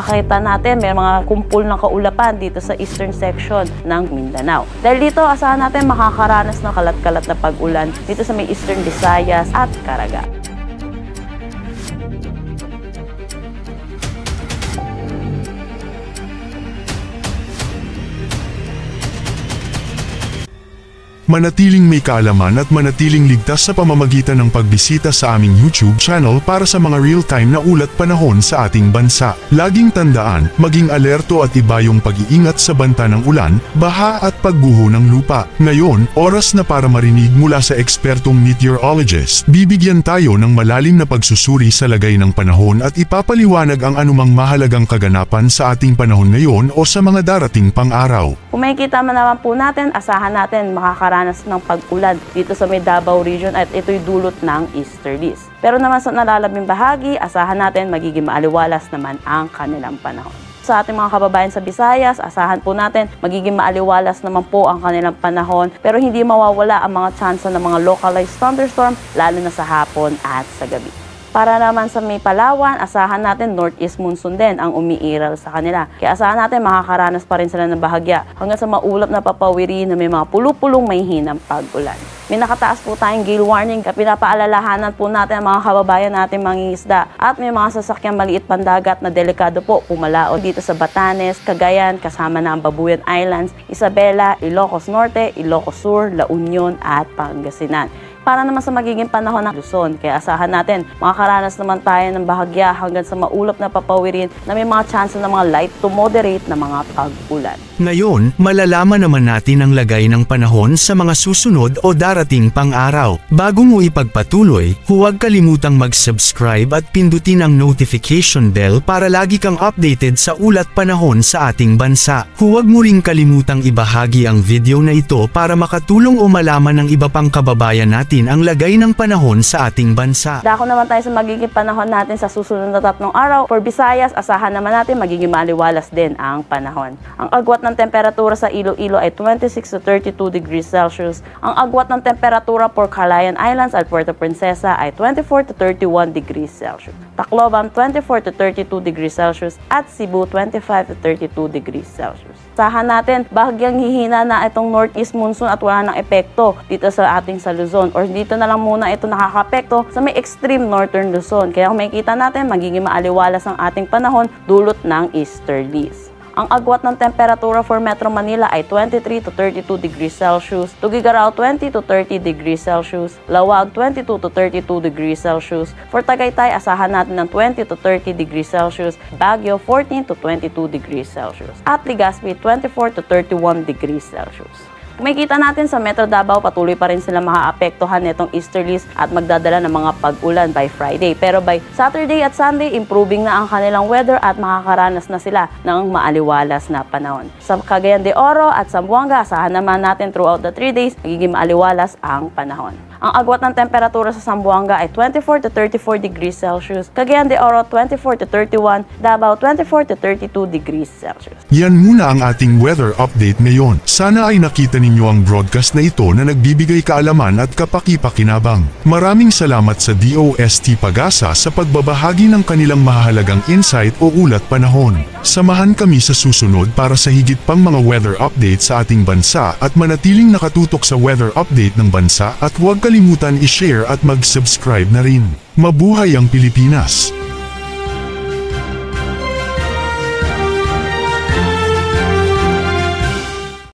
makita natin may mga kumpul ng kaulapan dito sa eastern section ng Mindanao. Dahil dito, asahan natin makakaranas ng kalat-kalat na pag-ulan dito sa may eastern Visayas at Caraga. Manatiling may kaalaman at manatiling ligtas sa pamamagitan ng pagbisita sa aming YouTube channel para sa mga real-time na ulat panahon sa ating bansa. Laging tandaan, maging alerto at iba yung pag-iingat sa banta ng ulan, baha at pagguho ng lupa. Ngayon, oras na para marinig mula sa ekspertong meteorologist. Bibigyan tayo ng malalim na pagsusuri sa lagay ng panahon at ipapaliwanag ang anumang mahalagang kaganapan sa ating panahon ngayon o sa mga darating pang araw. Kung makikita man naman po natin, asahan natin makakaranas ng pag-ulan dito sa may Davao region at ito'y dulot ng easterlies. Pero naman sa nalalabing bahagi, asahan natin magiging maaliwalas naman ang kanilang panahon. Sa ating mga kababayan sa Visayas, asahan po natin magiging maaliwalas naman po ang kanilang panahon pero hindi mawawala ang mga tsansa ng mga localized thunderstorm lalo na sa hapon at sa gabi. Para naman sa may Palawan, asahan natin northeast monsoon din ang umiiral sa kanila. Kaya asahan natin makakaranas pa rin sila ng bahagya hanggang sa maulap na papawiri na may mga pulupulong may hinang pag-ulan. May nakataas po tayong gale warning kaya pinapaalalahanan po natin ang mga kababayan natin mangingisda at may mga sasakyang maliit pandagat na delikado po pumalaon dito sa Batanes, Cagayan, kasama na ang Babuyan Islands, Isabela, Ilocos Norte, Ilocos Sur, La Union at Pangasinan. Para naman sa magiging panahon ng Luzon, kaya asahan natin makakaranas naman tayo ng bahagya hanggang sa maulap na papawirin na may mga chance ng mga light to moderate na mga pag-ulan. Ngayon, malalaman naman natin ang lagay ng panahon sa mga susunod o darating pang araw. Bago mo ipagpatuloy, huwag kalimutang mag-subscribe at pindutin ang notification bell para lagi kang updated sa ulat panahon sa ating bansa. Huwag mo ring kalimutang ibahagi ang video na ito para makatulong o malaman ng iba pang kababayan natin ang lagay ng panahon sa ating bansa. Dako naman tayo sa magiging panahon natin sa susunod na 3 araw. For Visayas, asahan naman natin magiging maliwalas din ang panahon. Ang agwat ng temperatura sa Iloilo ay 26 to 32 degrees Celsius. Ang agwat ng temperatura for Calayan Islands at Puerto Princesa ay 24 to 31 degrees Celsius. Tacloban 24 to 32 degrees Celsius at Cebu 25 to 32 degrees Celsius. Asahan natin bahagyang hihina na itong northeast monsoon at wala ng epekto dito sa ating sa Luzon or dito na lang muna ito nakakapekto sa may extreme northern Luzon. Kaya kung makikita natin magiging maaliwalas ang ating panahon dulot ng easterlies. Ang agwat ng temperatura for Metro Manila ay 23 to 32 degrees Celsius, Tuguegarao 20 to 30 degrees Celsius, Lawag 22 to 32 degrees Celsius, for Tagaytay asahan natin ng 20 to 30 degrees Celsius, Baguio 14 to 22 degrees Celsius, at Legazpi 24 to 31 degrees Celsius. Kung makikita natin sa Metro Davao, patuloy pa rin sila maaapektuhan nitong easterlies at magdadala ng mga pag-ulan by Friday. Pero by Saturday at Sunday, improving na ang kanilang weather at makakaranas na sila ng maaliwalas na panahon. Sa Cagayan de Oro at Zamboanga, asahan naman natin throughout the 3 days, magiging maaliwalas ang panahon. Ang agwat ng temperatura sa Zamboanga ay 24 to 34 degrees Celsius, Cagayan de Oro 24 to 31, Davao 24 to 32 degrees Celsius. Yan muna ang ating weather update ngayon. Sana ay nakita ninyo ang broadcast na ito na nagbibigay kaalaman at kapaki-pakinabang. Maraming salamat sa DOST Pag-asa sa pagbabahagi ng kanilang mahalagang insight o ulat panahon. Samahan kami sa susunod para sa higit pang mga weather update sa ating bansa at manatiling nakatutok sa weather update ng bansa at huwag kalimutan i-share at mag-subscribe na rin. Mabuhay ang Pilipinas!